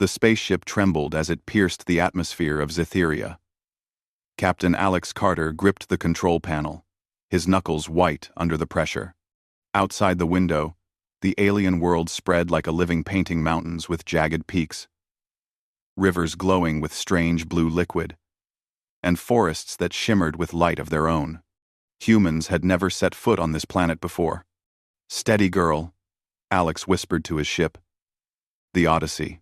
The spaceship trembled as it pierced the atmosphere of Zytheria. Captain Alex Carter gripped the control panel, his knuckles white under the pressure. Outside the window, the alien world spread like a living painting, mountains with jagged peaks, rivers glowing with strange blue liquid, and forests that shimmered with light of their own. Humans had never set foot on this planet before. "Steady, girl," Alex whispered to his ship. "The Odyssey."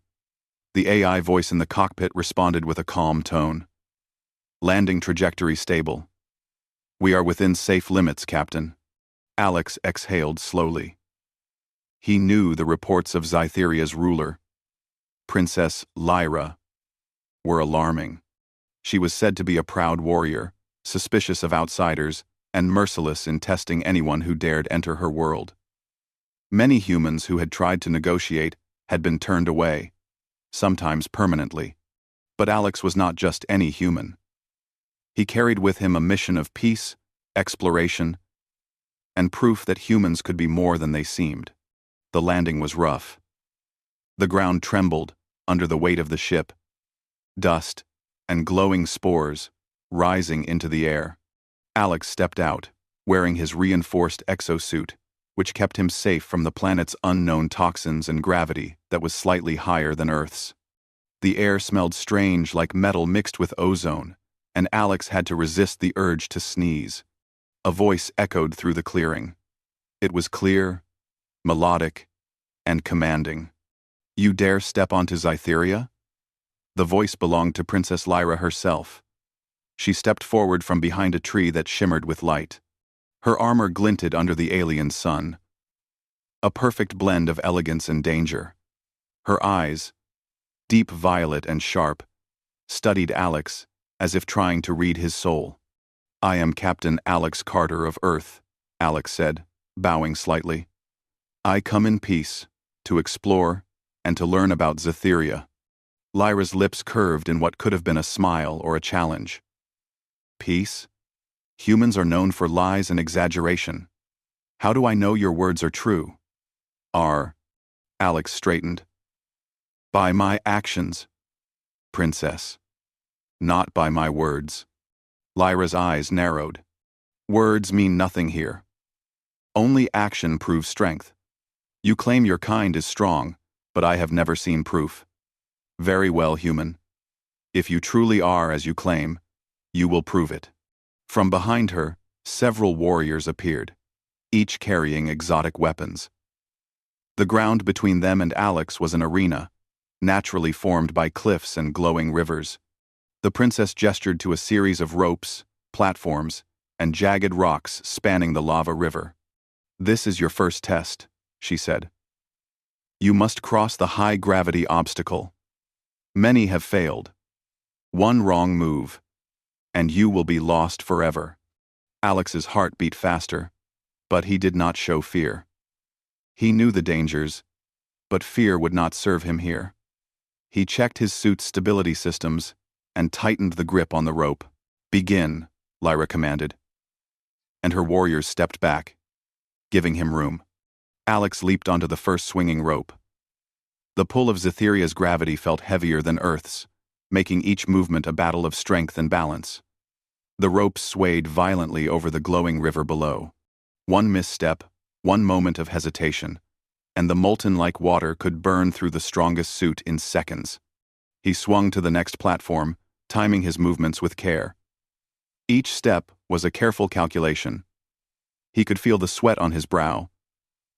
The AI voice in the cockpit responded with a calm tone. "Landing trajectory stable. We are within safe limits, Captain." Alex exhaled slowly. He knew the reports of Zytheria's ruler, Princess Lyra, were alarming. She was said to be a proud warrior, suspicious of outsiders, and merciless in testing anyone who dared enter her world. Many humans who had tried to negotiate had been turned away, sometimes permanently. But Alex was not just any human. He carried with him a mission of peace, exploration, and proof that humans could be more than they seemed. The landing was rough. The ground trembled under the weight of the ship, dust and glowing spores rising into the air. Alex stepped out, wearing his reinforced exosuit, which kept him safe from the planet's unknown toxins and gravity that was slightly higher than Earth's. The air smelled strange, like metal mixed with ozone, and Alex had to resist the urge to sneeze. A voice echoed through the clearing. It was clear, melodic, and commanding. "You dare step onto Zytheria?" The voice belonged to Princess Lyra herself. She stepped forward from behind a tree that shimmered with light. Her armor glinted under the alien sun, a perfect blend of elegance and danger. Her eyes, deep violet and sharp, studied Alex as if trying to read his soul. "I am Captain Alex Carter of Earth," Alex said, bowing slightly. "I come in peace, to explore and to learn about Zytheria." Lyra's lips curved in what could have been a smile or a challenge. "Peace? Humans are known for lies and exaggeration. How do I know your words are true?" Alex straightened. "By my actions, Princess. Not by my words." Lyra's eyes narrowed. "Words mean nothing here. Only action proves strength. You claim your kind is strong, but I have never seen proof. Very well, human. If you truly are as you claim, you will prove it." From behind her, several warriors appeared, each carrying exotic weapons. The ground between them and Alex was an arena, naturally formed by cliffs and glowing rivers. The princess gestured to a series of ropes, platforms, and jagged rocks spanning the lava river. "This is your first test," she said. "You must cross the high-gravity obstacle. Many have failed. One wrong move, and you will be lost forever." Alex's heart beat faster, but he did not show fear. He knew the dangers, but fear would not serve him here. He checked his suit's stability systems and tightened the grip on the rope. "Begin," Lyra commanded, and her warriors stepped back, giving him room. Alex leaped onto the first swinging rope. The pull of Zytheria's gravity felt heavier than Earth's, making each movement a battle of strength and balance. The ropes swayed violently over the glowing river below. One misstep, one moment of hesitation, and the molten-like water could burn through the strongest suit in seconds. He swung to the next platform, timing his movements with care. Each step was a careful calculation. He could feel the sweat on his brow,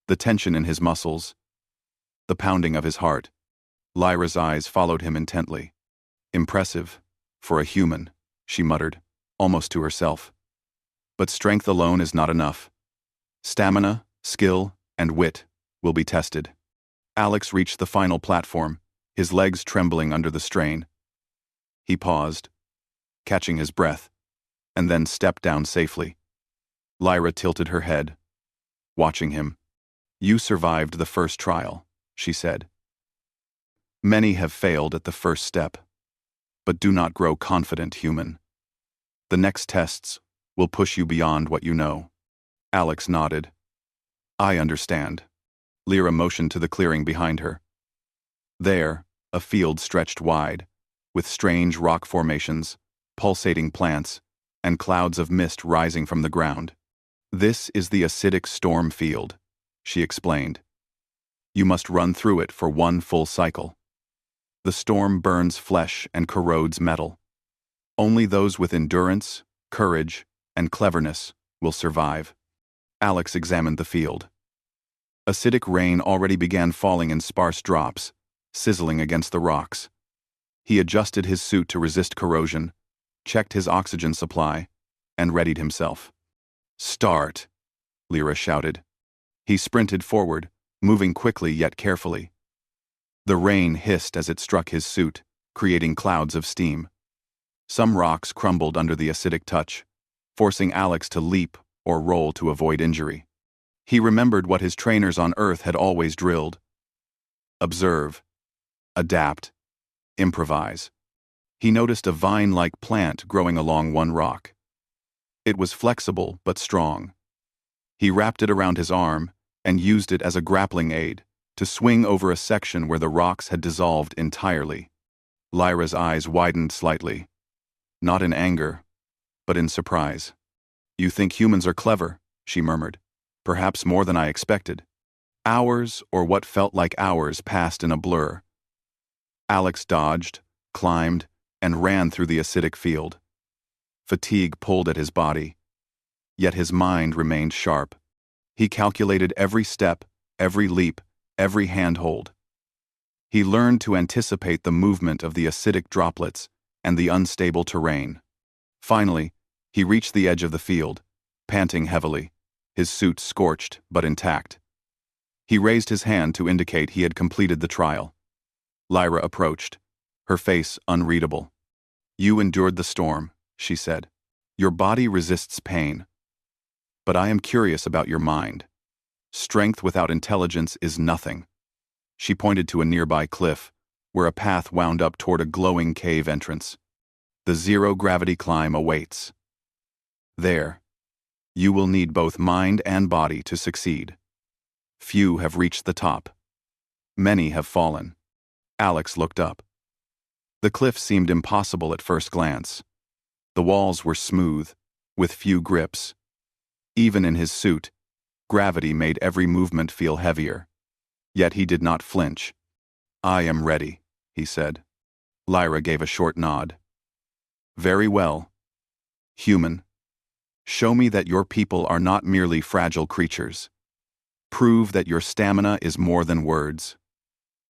the tension in his muscles, the pounding of his heart. Lyra's eyes followed him intently. "Impressive, for a human," she muttered, almost to herself. "But strength alone is not enough. Stamina, skill, and wit will be tested." Alex reached the final platform, his legs trembling under the strain. He paused, catching his breath, and then stepped down safely. Lyra tilted her head, watching him. "You survived the first trial," she said. "Many have failed at the first step. But do not grow confident, human. The next tests will push you beyond what you know." Alex nodded. "I understand." Lyra motioned to the clearing behind her. There, A field stretched wide, with strange rock formations, pulsating plants, and clouds of mist rising from the ground. "This is the acidic storm field," she explained. "You must run through it for one full cycle. The storm burns flesh and corrodes metal. Only those with endurance, courage, and cleverness will survive." Alex examined the field. Acidic rain already began falling in sparse drops, sizzling against the rocks. He adjusted his suit to resist corrosion, checked his oxygen supply, and readied himself. "Start!" Lyra shouted. He sprinted forward, moving quickly yet carefully. The rain hissed as it struck his suit, creating clouds of steam. Some rocks crumbled under the acidic touch, forcing Alex to leap or roll to avoid injury. He remembered what his trainers on Earth had always drilled: observe, adapt, improvise. He noticed a vine-like plant growing along one rock. It was flexible but strong. He wrapped it around his arm and used it as a grappling aid to swing over a section where the rocks had dissolved entirely. Lyra's eyes widened slightly, not in anger, but in surprise. "You think humans are clever," she murmured. "Perhaps more than I expected." Hours, or what felt like hours, passed in a blur. Alex dodged, climbed, and ran through the acidic field. Fatigue pulled at his body, yet his mind remained sharp. He calculated every step, every leap, every handhold. He learned to anticipate the movement of the acidic droplets and the unstable terrain. Finally, he reached the edge of the field, panting heavily, his suit scorched but intact. He raised his hand to indicate he had completed the trial. Lyra approached, her face unreadable. "You endured the storm," she said. "Your body resists pain. But I am curious about your mind. Strength without intelligence is nothing." She pointed to a nearby cliff, where a path wound up toward a glowing cave entrance. "The zero-gravity climb awaits. There, you will need both mind and body to succeed. Few have reached the top. Many have fallen." Alex looked up. The cliff seemed impossible at first glance. The walls were smooth, with few grips. Even in his suit, gravity made every movement feel heavier. Yet he did not flinch. "I am ready," he said. Lyra gave a short nod. "Very well. Human, show me that your people are not merely fragile creatures. Prove that your stamina is more than words,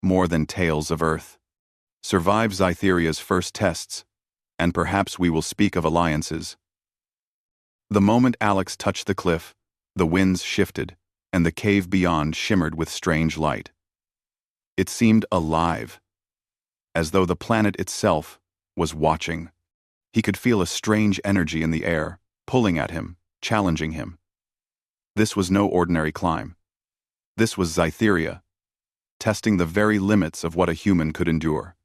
more than tales of Earth. Survive Zytheria's first tests, and perhaps we will speak of alliances." The moment Alex touched the cliff, the winds shifted, and the cave beyond shimmered with strange light. It seemed alive, as though the planet itself was watching. He could feel a strange energy in the air, pulling at him, challenging him. This was no ordinary climb. This was Zytheria, testing the very limits of what a human could endure.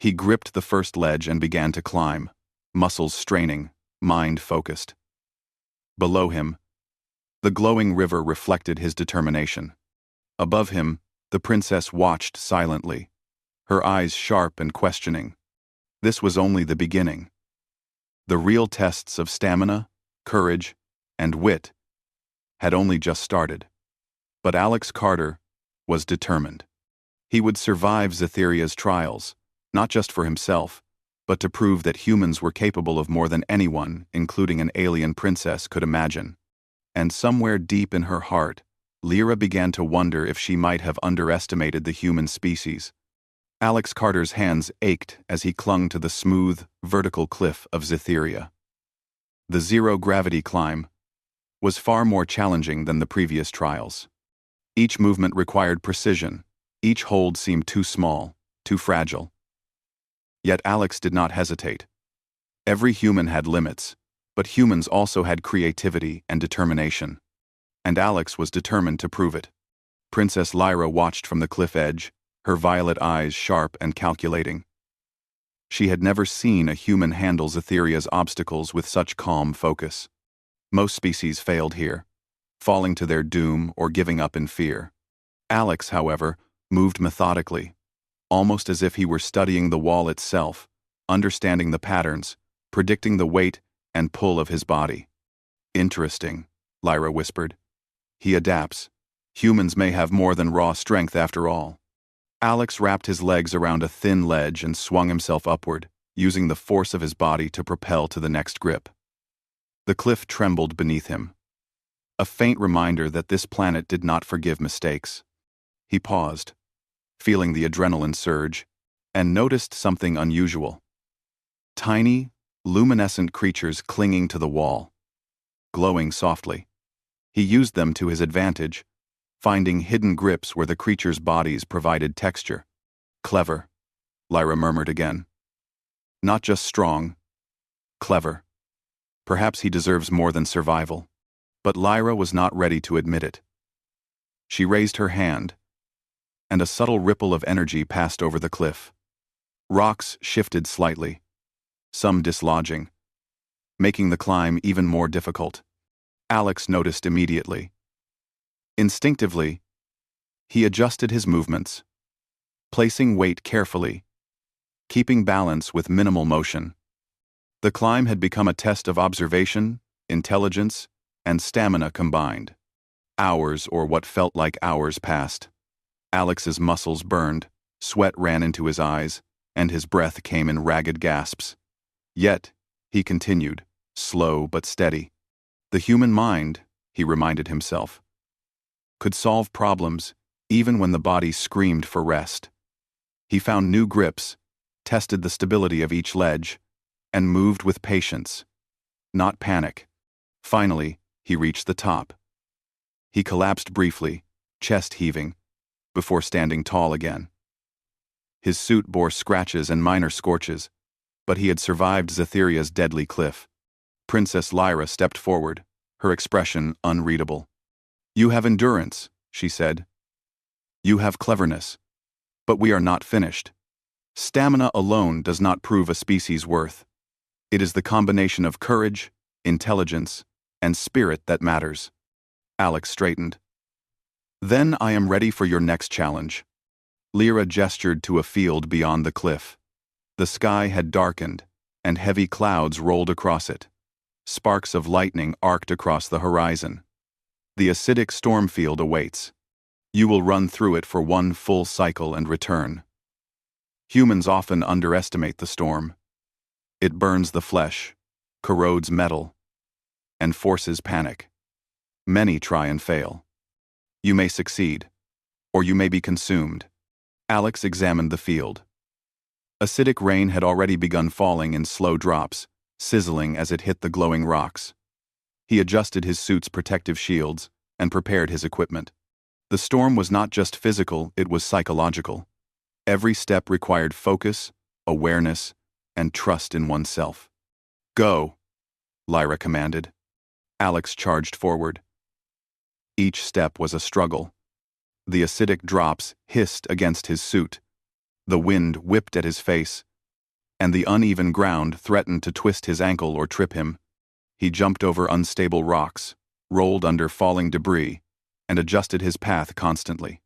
He gripped the first ledge and began to climb, muscles straining, mind focused. Below him, the glowing river reflected his determination. Above him, the princess watched silently, her eyes sharp and questioning. This was only the beginning. The real tests of stamina, courage, and wit had only just started. But Alex Carter was determined. He would survive Zytheria's trials, not just for himself, but to prove that humans were capable of more than anyone, including an alien princess, could imagine. And somewhere deep in her heart, Lyra began to wonder if she might have underestimated the human species. Alex Carter's hands ached as he clung to the smooth, vertical cliff of Zytheria. The zero-gravity climb was far more challenging than the previous trials. Each movement required precision. Each hold seemed too small, too fragile. Yet Alex did not hesitate. Every human had limits, but humans also had creativity and determination. And Alex was determined to prove it. Princess Lyra watched from the cliff edge, her violet eyes sharp and calculating. She had never seen a human handle Zytheria's obstacles with such calm focus. Most species failed here, falling to their doom or giving up in fear. Alex, however, moved methodically, almost as if he were studying the wall itself, understanding the patterns, predicting the weight and pull of his body. Interesting, Lyra whispered. He adapts. Humans may have more than raw strength after all. Alex wrapped his legs around a thin ledge and swung himself upward, using the force of his body to propel to the next grip. The cliff trembled beneath him, a faint reminder that this planet did not forgive mistakes. He paused, feeling the adrenaline surge, and noticed something unusual. Tiny, luminescent creatures clinging to the wall, glowing softly. He used them to his advantage, finding hidden grips where the creatures' bodies provided texture. Clever, Lyra murmured again. Not just strong, clever. Perhaps he deserves more than survival. But Lyra was not ready to admit it. She raised her hand, and a subtle ripple of energy passed over the cliff. Rocks shifted slightly, some dislodging, making the climb even more difficult. Alex noticed immediately. Instinctively, he adjusted his movements, placing weight carefully, keeping balance with minimal motion. The climb had become a test of observation, intelligence, and stamina combined. Hours, or what felt like hours, passed. Alex's muscles burned, sweat ran into his eyes, and his breath came in ragged gasps. Yet, he continued, slow but steady. The human mind, he reminded himself, could solve problems even when the body screamed for rest. He found new grips, tested the stability of each ledge, and moved with patience, not panic. Finally, he reached the top. He collapsed briefly, chest heaving, before standing tall again. His suit bore scratches and minor scorches, but he had survived Zetheria's deadly cliff. Princess Lyra stepped forward, her expression unreadable. "You have endurance," she said. "You have cleverness. But we are not finished. Stamina alone does not prove a species' worth. It is the combination of courage, intelligence, and spirit that matters." Alex straightened. "Then I am ready for your next challenge." Lyra gestured to a field beyond the cliff. The sky had darkened, and heavy clouds rolled across it. Sparks of lightning arced across the horizon. "The acidic storm field awaits. You will run through it for one full cycle and return." Humans often underestimate the storm. It burns the flesh, corrodes metal, and forces panic. Many try and fail. You may succeed, or you may be consumed. Alex examined the field. Acidic rain had already begun falling in slow drops, sizzling as it hit the glowing rocks. He adjusted his suit's protective shields and prepared his equipment. The storm was not just physical, it was psychological. Every step required focus, awareness, and trust in oneself. "Go," Lyra commanded. Alex charged forward. Each step was a struggle. The acidic drops hissed against his suit. The wind whipped at his face, and the uneven ground threatened to twist his ankle or trip him. He jumped over unstable rocks, rolled under falling debris, and adjusted his path constantly.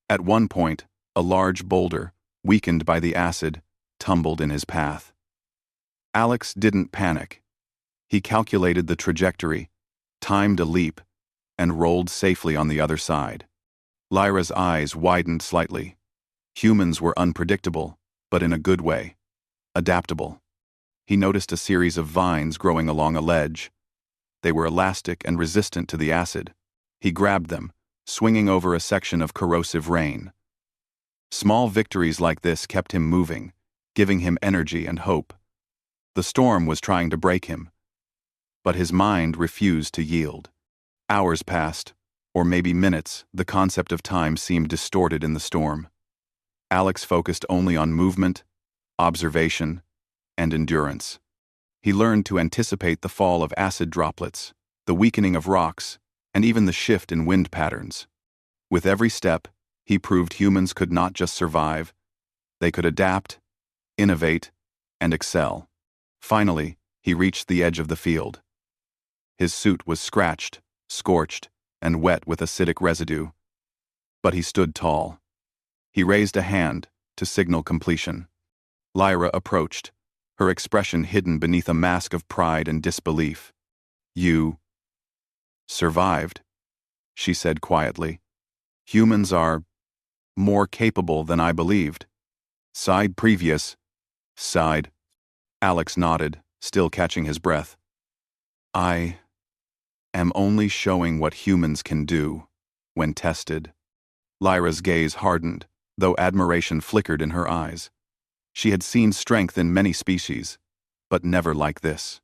At one point, a large boulder, weakened by the acid, tumbled in his path. Alex didn't panic. He calculated the trajectory, timed a leap, and rolled safely on the other side. Lyra's eyes widened slightly. Humans were unpredictable, but in a good way. Adaptable. He noticed a series of vines growing along a ledge. They were elastic and resistant to the acid. He grabbed them, swinging over a section of corrosive rain. Small victories like this kept him moving, giving him energy and hope. The storm was trying to break him, but his mind refused to yield. Hours passed, or maybe minutes. The concept of time seemed distorted in the storm. Alex focused only on movement, observation, and endurance. He learned to anticipate the fall of acid droplets, the weakening of rocks, and even the shift in wind patterns. With every step, he proved humans could not just survive, they could adapt, innovate, and excel. Finally, he reached the edge of the field. His suit was scratched, scorched, and wet with acidic residue. But he stood tall. He raised a hand, to signal completion. Lyra approached, her expression hidden beneath a mask of pride and disbelief. "You survived," she said quietly. "Humans are more capable than I believed." Sighed previous. Sighed. Alex nodded, still catching his breath. "I am only showing what humans can do when tested." Lyra's gaze hardened, though admiration flickered in her eyes. She had seen strength in many species, but never like this.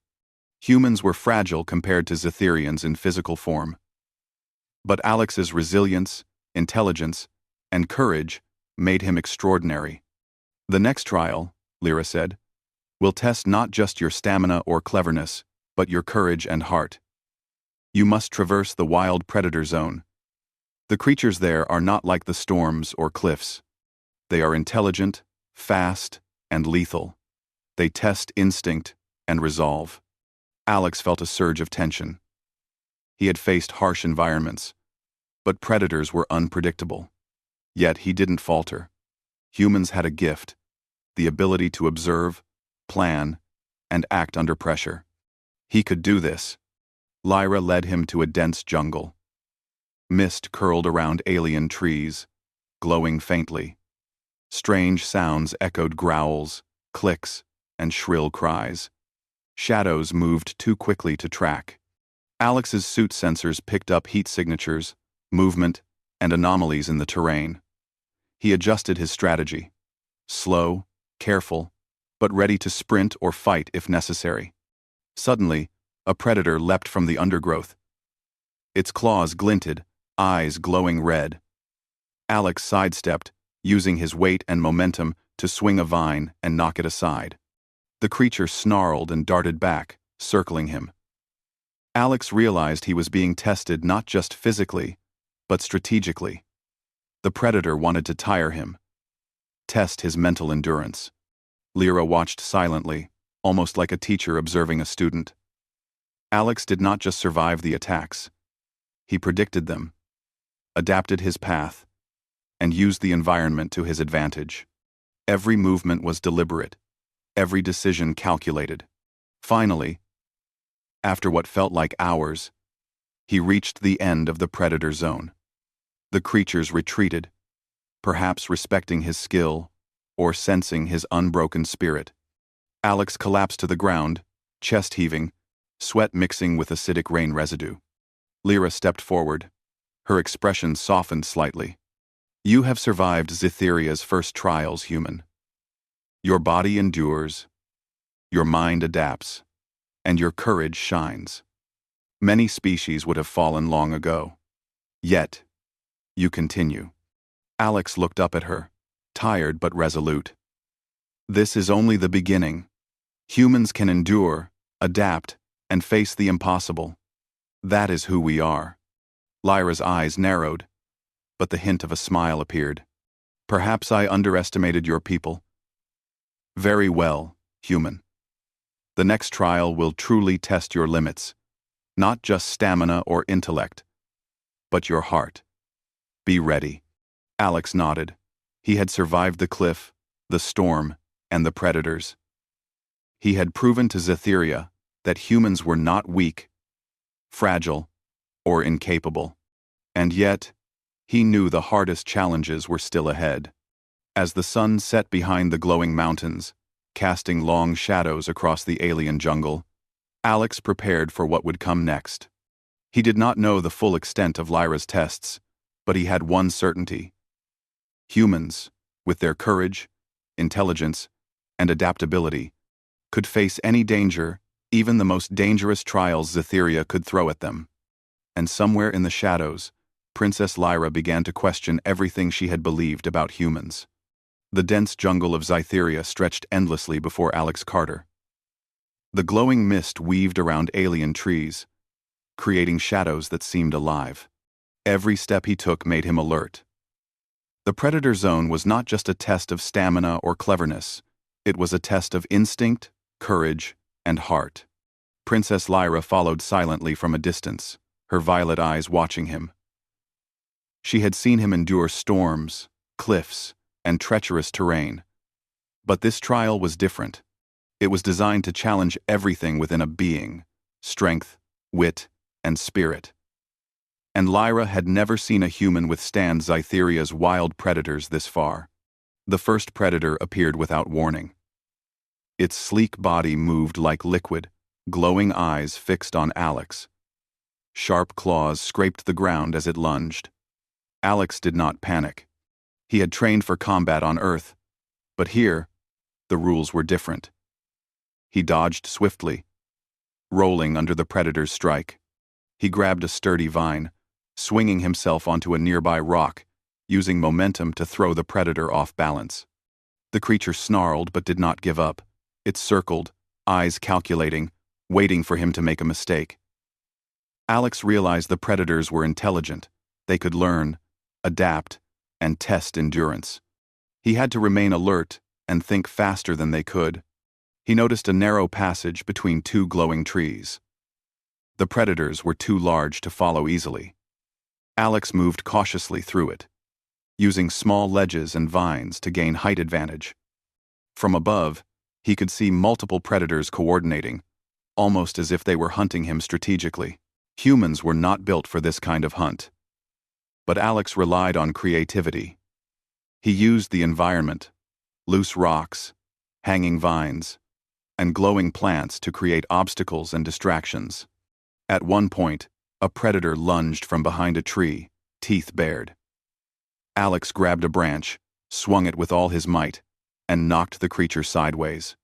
Humans were fragile compared to Zetherians in physical form. But Alex's resilience, intelligence, and courage made him extraordinary. "The next trial," Lyra said, "will test not just your stamina or cleverness, but your courage and heart. You must traverse the wild predator zone. The creatures there are not like the storms or cliffs. They are intelligent, fast, and lethal. They test instinct and resolve." Alex felt a surge of tension. He had faced harsh environments, but predators were unpredictable. Yet he didn't falter. Humans had a gift, the ability to observe, plan, and act under pressure. He could do this. Lyra led him to a dense jungle. Mist curled around alien trees, glowing faintly. Strange sounds echoed growls, clicks, and shrill cries. Shadows moved too quickly to track. Alex's suit sensors picked up heat signatures, movement, and anomalies in the terrain. He adjusted his strategy. Slow, careful, but ready to sprint or fight if necessary. Suddenly, a predator leapt from the undergrowth. Its claws glinted, eyes glowing red. Alex sidestepped, using his weight and momentum to swing a vine and knock it aside. The creature snarled and darted back, circling him. Alex realized he was being tested not just physically, but strategically. The predator wanted to tire him, test his mental endurance. Lyra watched silently, almost like a teacher observing a student. Alex did not just survive the attacks. He predicted them, adapted his path, and used the environment to his advantage. Every movement was deliberate, every decision calculated. Finally, after what felt like hours, he reached the end of the predator zone. The creatures retreated, perhaps respecting his skill or sensing his unbroken spirit. Alex collapsed to the ground, chest heaving, sweat mixing with acidic rain residue. Lyra stepped forward. Her expression softened slightly. "You have survived Zetheria's first trials, human. Your body endures, your mind adapts, and your courage shines. Many species would have fallen long ago. Yet, you continue." Alex looked up at her, tired but resolute. "This is only the beginning. Humans can endure, adapt, and face the impossible. That is who we are." Lyra's eyes narrowed, but the hint of a smile appeared. "Perhaps I underestimated your people." "Very well, human. The next trial will truly test your limits, not just stamina or intellect, but your heart. Be ready." Alex nodded. He had survived the cliff, the storm, and the predators. He had proven to Zetheria that humans were not weak, fragile, or incapable. And yet, he knew the hardest challenges were still ahead. As the sun set behind the glowing mountains, casting long shadows across the alien jungle, Alex prepared for what would come next. He did not know the full extent of Lyra's tests, but he had one certainty. Humans, with their courage, intelligence, and adaptability, could face any danger, even the most dangerous trials Zetheria could throw at them. And somewhere in the shadows, Princess Lyra began to question everything she had believed about humans. The dense jungle of Zetheria stretched endlessly before Alex Carter. The glowing mist weaved around alien trees, creating shadows that seemed alive. Every step he took made him alert. The predator zone was not just a test of stamina or cleverness, it was a test of instinct, courage, and heart. Princess Lyra followed silently from a distance, her violet eyes watching him. She had seen him endure storms, cliffs, and treacherous terrain. But this trial was different. It was designed to challenge everything within a being: strength, wit, and spirit. And Lyra had never seen a human withstand Zytheria's wild predators this far. The first predator appeared without warning. Its sleek body moved like liquid, glowing eyes fixed on Alex. Sharp claws scraped the ground as it lunged. Alex did not panic. He had trained for combat on Earth, but here, the rules were different. He dodged swiftly, rolling under the predator's strike. He grabbed a sturdy vine, swinging himself onto a nearby rock, using momentum to throw the predator off balance. The creature snarled but did not give up. It circled, eyes calculating, waiting for him to make a mistake. Alex realized the predators were intelligent. They could learn, adapt, and test endurance. He had to remain alert and think faster than they could. He noticed a narrow passage between two glowing trees. The predators were too large to follow easily. Alex moved cautiously through it, using small ledges and vines to gain height advantage. From above, he could see multiple predators coordinating, almost as if they were hunting him strategically. Humans were not built for this kind of hunt. But Alex relied on creativity. He used the environment, loose rocks, hanging vines, and glowing plants to create obstacles and distractions. At one point, a predator lunged from behind a tree, teeth bared. Alex grabbed a branch, swung it with all his might, and knocked the creature sideways.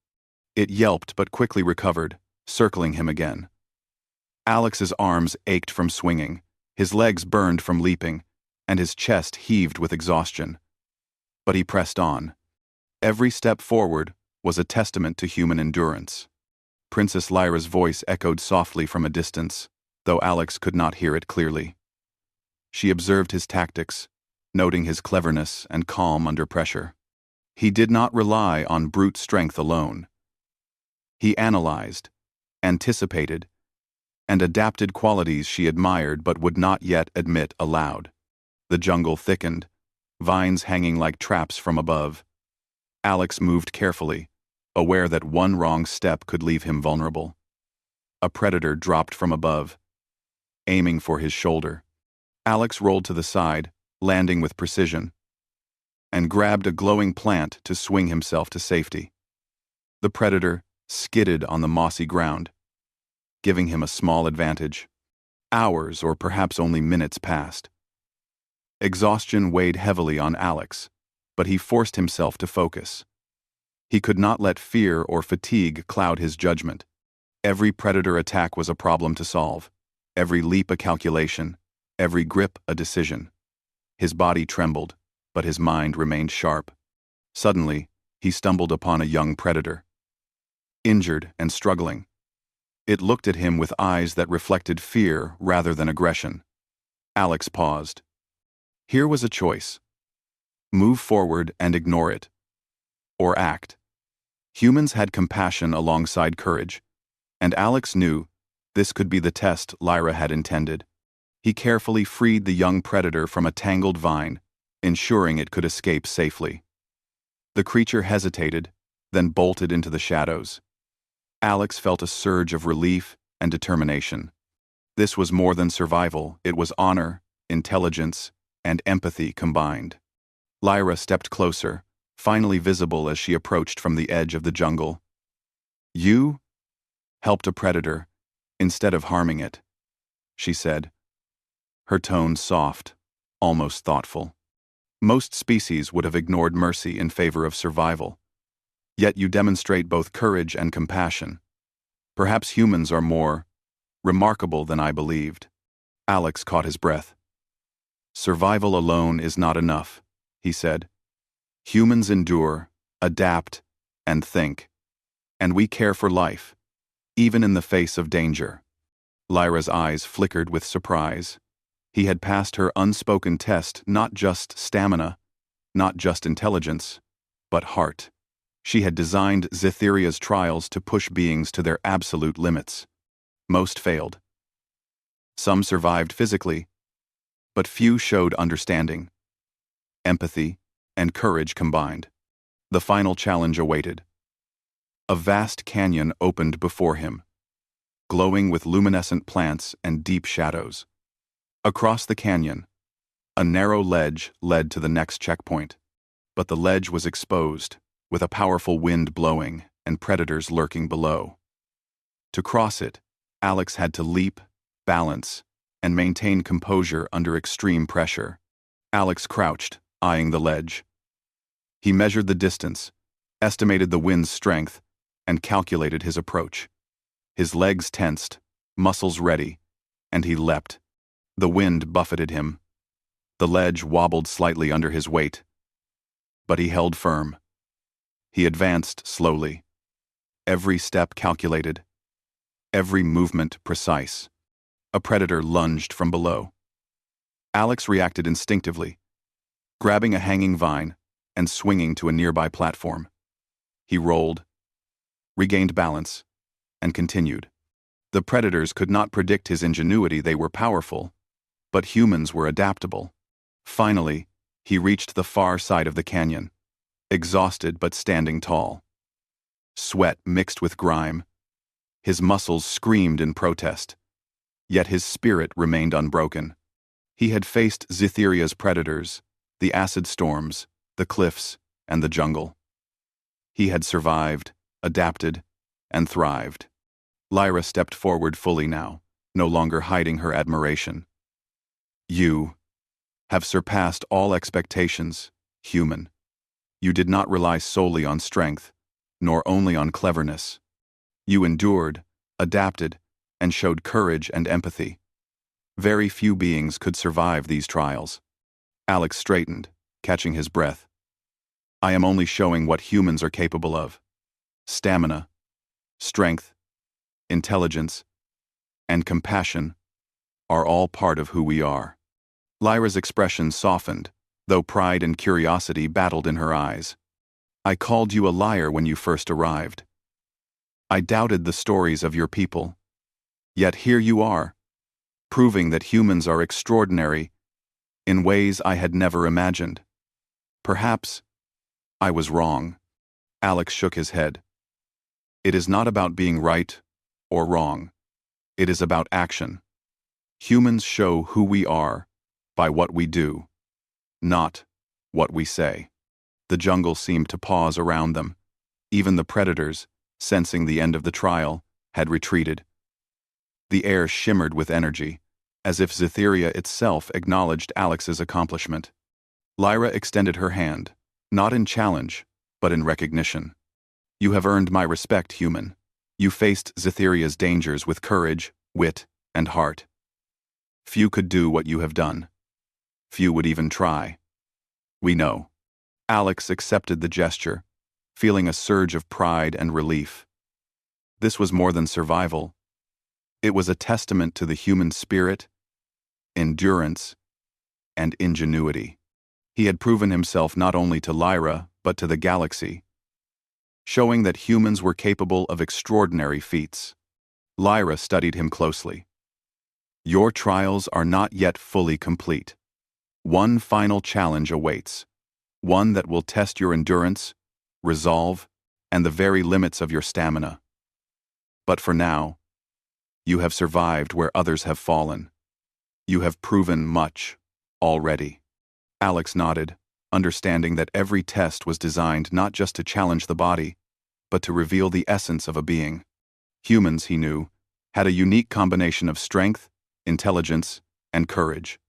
It yelped but quickly recovered, circling him again. Alex's arms ached from swinging, his legs burned from leaping, and his chest heaved with exhaustion. But he pressed on. Every step forward was a testament to human endurance. Princess Lyra's voice echoed softly from a distance, though Alex could not hear it clearly. She observed his tactics, noting his cleverness and calm under pressure. He did not rely on brute strength alone. He analyzed, anticipated, and adapted qualities she admired but would not yet admit aloud. The jungle thickened, vines hanging like traps from above. Alex moved carefully, aware that one wrong step could leave him vulnerable. A predator dropped from above, aiming for his shoulder. Alex rolled to the side, landing with precision, and grabbed a glowing plant to swing himself to safety. The predator skidded on the mossy ground, giving him a small advantage. Hours or perhaps only minutes passed. Exhaustion weighed heavily on Alex, but he forced himself to focus. He could not let fear or fatigue cloud his judgment. Every predator attack was a problem to solve, every leap a calculation, every grip a decision. His body trembled, but his mind remained sharp. Suddenly, he stumbled upon a young predator, injured and struggling. It looked at him with eyes that reflected fear rather than aggression. Alex paused. Here was a choice: move forward and ignore it, or act. Humans had compassion alongside courage, and Alex knew this could be the test Lyra had intended. He carefully freed the young predator from a tangled vine, ensuring it could escape safely. The creature hesitated, then bolted into the shadows. Alex felt a surge of relief and determination. This was more than survival, it was honor, intelligence, and empathy combined. Lyra stepped closer, finally visible as she approached from the edge of the jungle. "You helped a predator instead of harming it," she said, her tone soft, almost thoughtful. "Most species would have ignored mercy in favor of survival. Yet you demonstrate both courage and compassion. Perhaps humans are more remarkable than I believed." Alex caught his breath. "Survival alone is not enough," he said. "Humans endure, adapt, and think. And we care for life, even in the face of danger." Lyra's eyes flickered with surprise. He had passed her unspoken test, not just stamina, not just intelligence, but heart. She had designed Zytheria's trials to push beings to their absolute limits. Most failed. Some survived physically, but few showed understanding, empathy, and courage combined. The final challenge awaited. A vast canyon opened before him, glowing with luminescent plants and deep shadows. Across the canyon, a narrow ledge led to the next checkpoint, but the ledge was exposed, with a powerful wind blowing and predators lurking below. To cross it, Alex had to leap, balance, and maintain composure under extreme pressure. Alex crouched, eyeing the ledge. He measured the distance, estimated the wind's strength, and calculated his approach. His legs tensed, muscles ready, and he leapt. The wind buffeted him. The ledge wobbled slightly under his weight, but he held firm. He advanced slowly, every step calculated, every movement precise. A predator lunged from below. Alex reacted instinctively, grabbing a hanging vine and swinging to a nearby platform. He rolled, regained balance, and continued. The predators could not predict his ingenuity. They were powerful, but humans were adaptable. Finally, he reached the far side of the canyon, exhausted but standing tall. Sweat mixed with grime. His muscles screamed in protest, yet his spirit remained unbroken. He had faced Zytheria's predators, the acid storms, the cliffs, and the jungle. He had survived, adapted, and thrived. Lyra stepped forward fully now, no longer hiding her admiration. You have surpassed all expectations, human. You did not rely solely on strength, nor only on cleverness. You endured, adapted, and showed courage and empathy. Very few beings could survive these trials. Alex straightened, catching his breath. I am only showing what humans are capable of. Stamina, strength, intelligence, and compassion are all part of who we are. Lyra's expression softened, though pride and curiosity battled in her eyes. I called you a liar when you first arrived. I doubted the stories of your people. Yet here you are, proving that humans are extraordinary in ways I had never imagined. Perhaps I was wrong. Alex shook his head. It is not about being right or wrong. It is about action. Humans show who we are by what we do, not what we say. The jungle seemed to pause around them. Even the predators, sensing the end of the trial, had retreated. The air shimmered with energy, as if Zytheria itself acknowledged Alex's accomplishment. Lyra extended her hand, not in challenge, but in recognition. You have earned my respect, human. You faced Zytheria's dangers with courage, wit, and heart. Few could do what you have done. Few would even try. We know. Alex accepted the gesture, feeling a surge of pride and relief. This was more than survival. It was a testament to the human spirit, endurance, and ingenuity. He had proven himself not only to Lyra, but to the galaxy, showing that humans were capable of extraordinary feats. Lyra studied him closely. Your trials are not yet fully complete. One final challenge awaits, one that will test your endurance, resolve, and the very limits of your stamina. But for now, you have survived where others have fallen. You have proven much, already. Alex nodded, understanding that every test was designed not just to challenge the body, but to reveal the essence of a being. Humans, he knew, had a unique combination of strength, intelligence, and courage.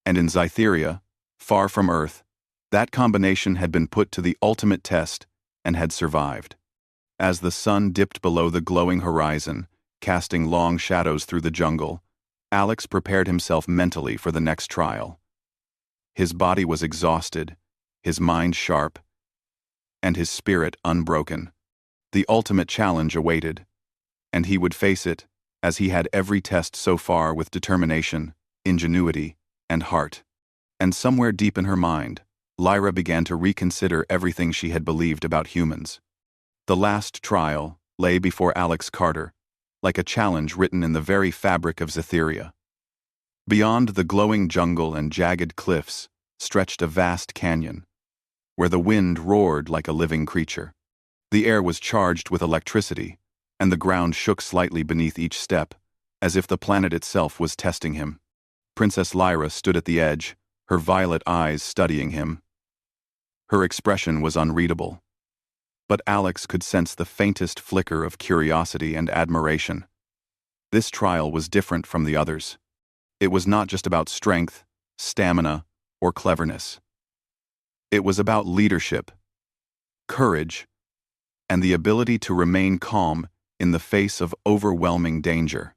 And in Zytheria, far from Earth, that combination had been put to the ultimate test and had survived. As the sun dipped below the glowing horizon, casting long shadows through the jungle, Alex prepared himself mentally for the next trial. His body was exhausted, his mind sharp, and his spirit unbroken. The ultimate challenge awaited, and he would face it, as he had every test so far, with determination, ingenuity, and heart. And somewhere deep in her mind, Lyra began to reconsider everything she had believed about humans. The last trial lay before Alex Carter, like a challenge written in the very fabric of Zytheria. Beyond the glowing jungle and jagged cliffs stretched a vast canyon, where the wind roared like a living creature. The air was charged with electricity, and the ground shook slightly beneath each step, as if the planet itself was testing him. Princess Lyra stood at the edge, her violet eyes studying him. Her expression was unreadable, but Alex could sense the faintest flicker of curiosity and admiration. This trial was different from the others. It was not just about strength, stamina, or cleverness. It was about leadership, courage, and the ability to remain calm in the face of overwhelming danger.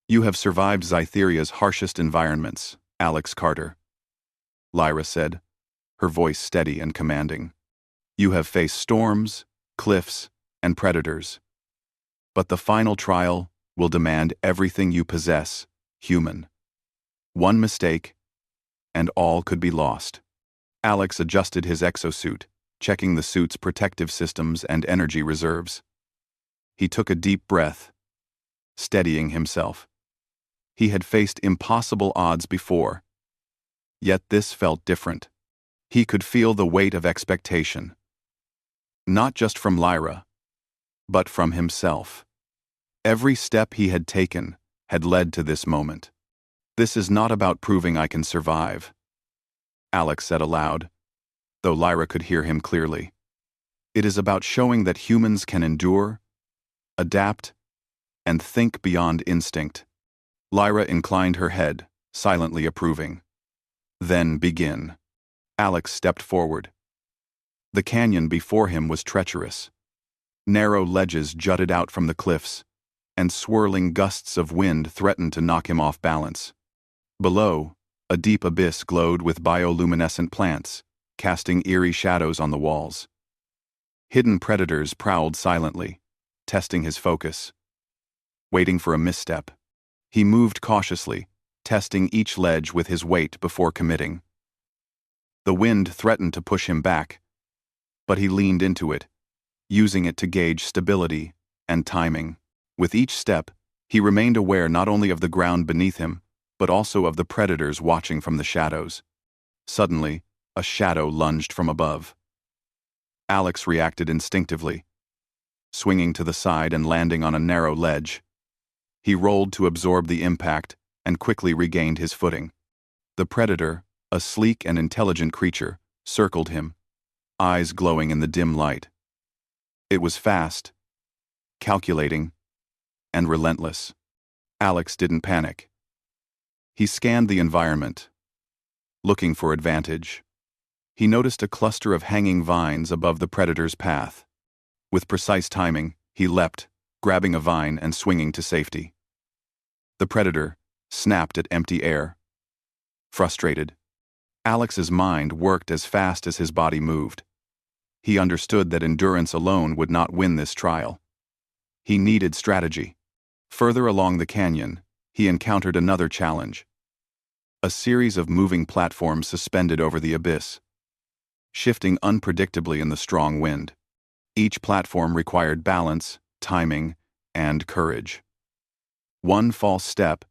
"You have survived Zytheria's harshest environments, Alex Carter," Lyra said, her voice steady and commanding. "You have faced storms, cliffs, and predators. But the final trial will demand everything you possess, human. One mistake, and all could be lost." Alex adjusted his exosuit, checking the suit's protective systems and energy reserves. He took a deep breath, steadying himself. He had faced impossible odds before, yet this felt different. He could feel the weight of expectation, not just from Lyra, but from himself. Every step he had taken had led to this moment. "This is not about proving I can survive," Alex said aloud, though Lyra could hear him clearly. "It is about showing that humans can endure, adapt, and think beyond instinct." Lyra inclined her head, silently approving. "Then begin." Alex stepped forward. The canyon before him was treacherous. Narrow ledges jutted out from the cliffs, and swirling gusts of wind threatened to knock him off balance. Below, a deep abyss glowed with bioluminescent plants, casting eerie shadows on the walls. Hidden predators prowled silently, testing his focus. Waiting for a misstep, he moved cautiously, testing each ledge with his weight before committing. The wind threatened to push him back, but he leaned into it, using it to gauge stability and timing. With each step, he remained aware not only of the ground beneath him, but also of the predators watching from the shadows. Suddenly, a shadow lunged from above. Alex reacted instinctively, swinging to the side and landing on a narrow ledge. He rolled to absorb the impact and quickly regained his footing. The predator, a sleek and intelligent creature, circled him, eyes glowing in the dim light. It was fast, calculating, and relentless. Alex didn't panic. He scanned the environment, looking for advantage. He noticed a cluster of hanging vines above the predator's path. With precise timing, he leapt, grabbing a vine and swinging to safety. The predator snapped at empty air. Frustrated, Alex's mind worked as fast as his body moved. He understood that endurance alone would not win this trial. He needed strategy. Further along the canyon, he encountered another challenge. A series of moving platforms suspended over the abyss, shifting unpredictably in the strong wind. Each platform required balance, timing, and courage. One false step,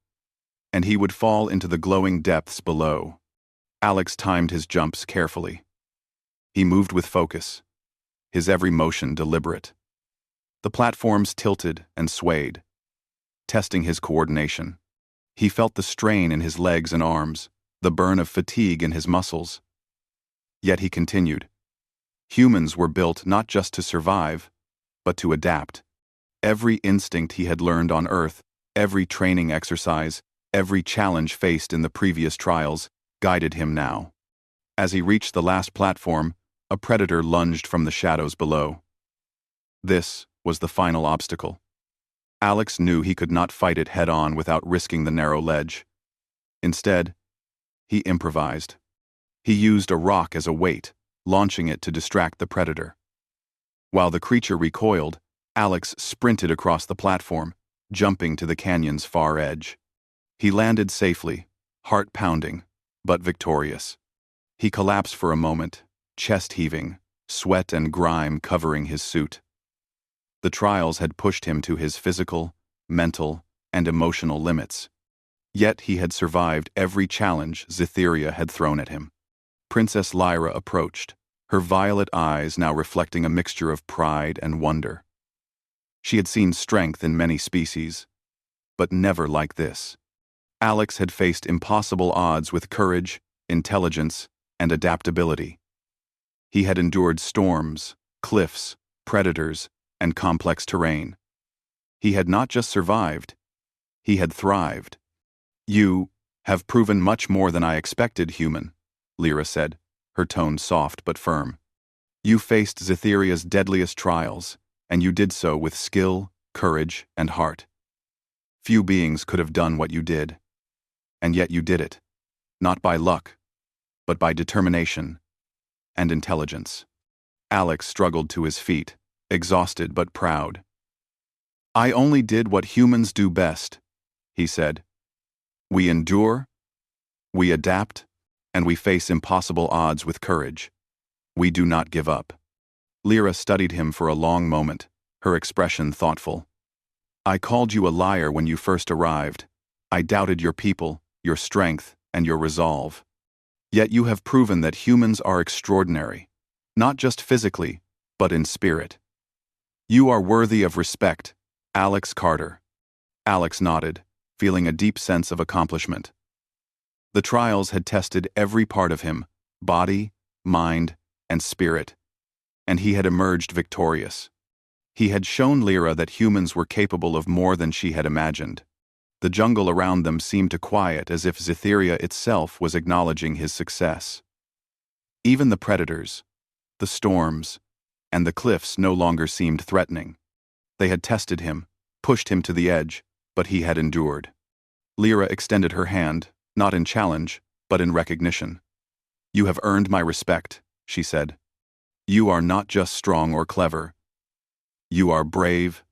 and he would fall into the glowing depths below. Alex timed his jumps carefully. He moved with focus, his every motion deliberate. The platforms tilted and swayed, testing his coordination. He felt the strain in his legs and arms, the burn of fatigue in his muscles. Yet he continued. Humans were built not just to survive, but to adapt. Every instinct he had learned on Earth, every training exercise, every challenge faced in the previous trials, guided him now. As he reached the last platform, a predator lunged from the shadows below. This was the final obstacle. Alex knew he could not fight it head-on without risking the narrow ledge. Instead, he improvised. He used a rock as a weight, launching it to distract the predator. While the creature recoiled, Alex sprinted across the platform, jumping to the canyon's far edge. He landed safely, heart pounding, but victorious. He collapsed for a moment, chest heaving, sweat and grime covering his suit. The trials had pushed him to his physical, mental, and emotional limits. Yet he had survived every challenge Zytheria had thrown at him. Princess Lyra approached, her violet eyes now reflecting a mixture of pride and wonder. She had seen strength in many species, but never like this. Alex had faced impossible odds with courage, intelligence, and adaptability. He had endured storms, cliffs, predators, and complex terrain. He had not just survived, he had thrived. "You have proven much more than I expected, human," Lyra said, her tone soft but firm. "You faced Zetheria's deadliest trials, and you did so with skill, courage, and heart. Few beings could have done what you did. And yet you did it, not by luck, but by determination and intelligence." Alex struggled to his feet, exhausted but proud. "I only did what humans do best," he said. "We endure, we adapt, and we face impossible odds with courage. We do not give up." Lyra studied him for a long moment, her expression thoughtful. "I called you a liar when you first arrived. I doubted your people, your strength, and your resolve. Yet you have proven that humans are extraordinary, not just physically, but in spirit. You are worthy of respect, Alex Carter." Alex nodded, feeling a deep sense of accomplishment. The trials had tested every part of him, body, mind, and spirit, and he had emerged victorious. He had shown Lyra that humans were capable of more than she had imagined. The jungle around them seemed to quiet as if Zetheria itself was acknowledging his success. Even the predators, the storms, and the cliffs no longer seemed threatening. They had tested him, pushed him to the edge, but he had endured. Lyra extended her hand, not in challenge, but in recognition. "You have earned my respect," she said. "You are not just strong or clever. You are brave,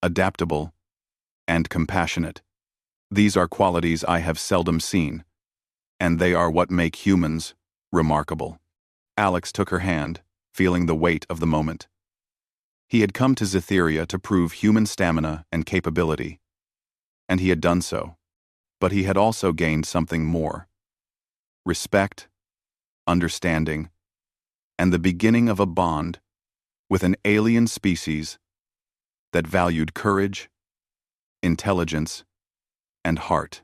adaptable, and compassionate. These are qualities I have seldom seen, and they are what make humans remarkable." Alex took her hand, feeling the weight of the moment. He had come to Zetheria to prove human stamina and capability, and he had done so. But he had also gained something more: respect, understanding, and the beginning of a bond with an alien species that valued courage, intelligence, and heart.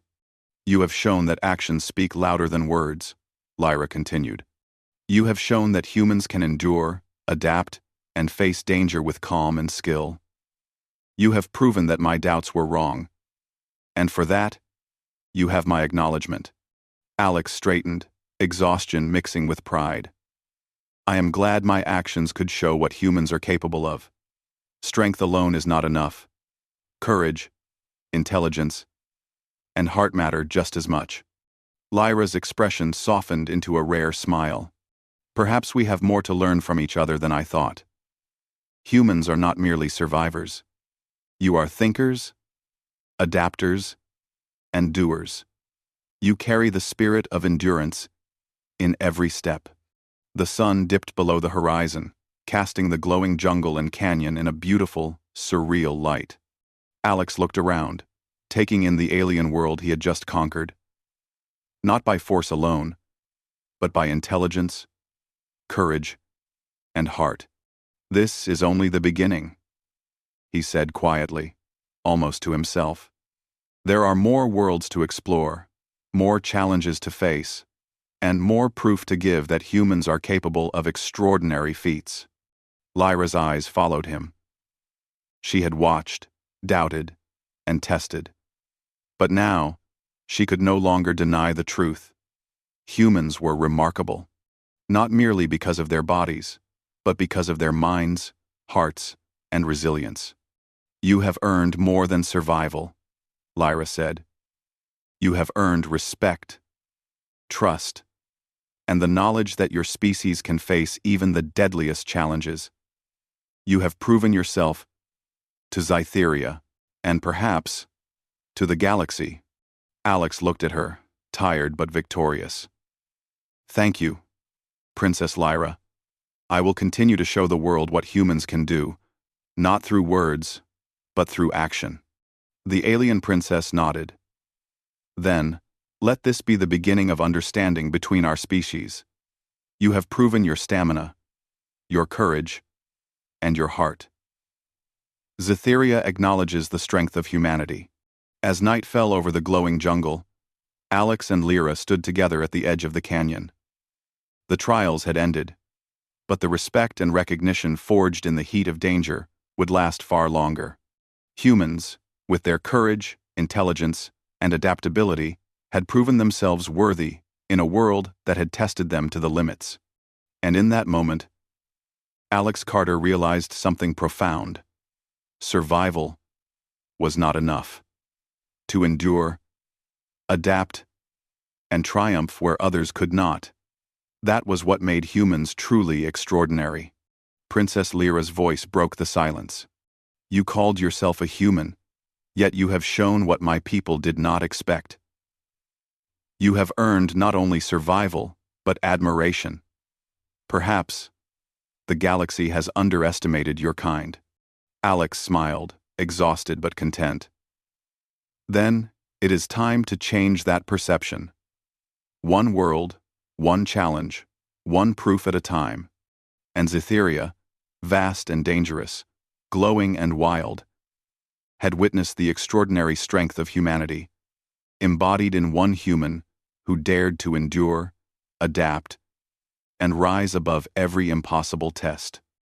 "You have shown that actions speak louder than words," Lyra continued. "You have shown that humans can endure, adapt, and face danger with calm and skill. You have proven that my doubts were wrong, and for that, you have my acknowledgement." Alex straightened, exhaustion mixing with pride. "I am glad my actions could show what humans are capable of. Strength alone is not enough. Courage, intelligence, and heart matter just as much." Lyra's expression softened into a rare smile. "Perhaps we have more to learn from each other than I thought. Humans are not merely survivors. You are thinkers, adapters, and doers. You carry the spirit of endurance in every step." The sun dipped below the horizon, casting the glowing jungle and canyon in a beautiful, surreal light. Alex looked around, taking in the alien world he had just conquered. Not by force alone, but by intelligence, courage, and heart. "This is only the beginning," he said quietly, almost to himself. "There are more worlds to explore, more challenges to face, and more proof to give that humans are capable of extraordinary feats." Lyra's eyes followed him. She had watched, doubted, and tested. But now, she could no longer deny the truth. Humans were remarkable, not merely because of their bodies, but because of their minds, hearts, and resilience. "You have earned more than survival," Lyra said. "You have earned respect, trust, and the knowledge that your species can face even the deadliest challenges. You have proven yourself to Zytheria, and perhaps to the galaxy." Alex looked at her, tired but victorious. "Thank you, Princess Lyra. I will continue to show the world what humans can do, not through words, but through action." The alien princess nodded. "Then, let this be the beginning of understanding between our species. You have proven your stamina, your courage, and your heart. Cytherea acknowledges the strength of humanity. As night fell over the glowing jungle, Alex and Lyra stood together at the edge of the canyon. The trials had ended, but the respect and recognition forged in the heat of danger would last far longer. Humans, with their courage, intelligence, and adaptability, had proven themselves worthy in a world that had tested them to the limits. And in that moment, Alex Carter realized something profound. Survival was not enough. To endure, adapt, and triumph where others could not, that was what made humans truly extraordinary. Princess Lyra's voice broke the silence. You called yourself a human, yet you have shown what my people did not expect. You have earned not only survival, but admiration. Perhaps the galaxy has underestimated your kind. Alex smiled, exhausted but content. Then, it is time to change that perception. One world, one challenge, one proof at a time. And Cytherea, vast and dangerous, glowing and wild, had witnessed the extraordinary strength of humanity, embodied in one human who dared to endure, adapt, and rise above every impossible test.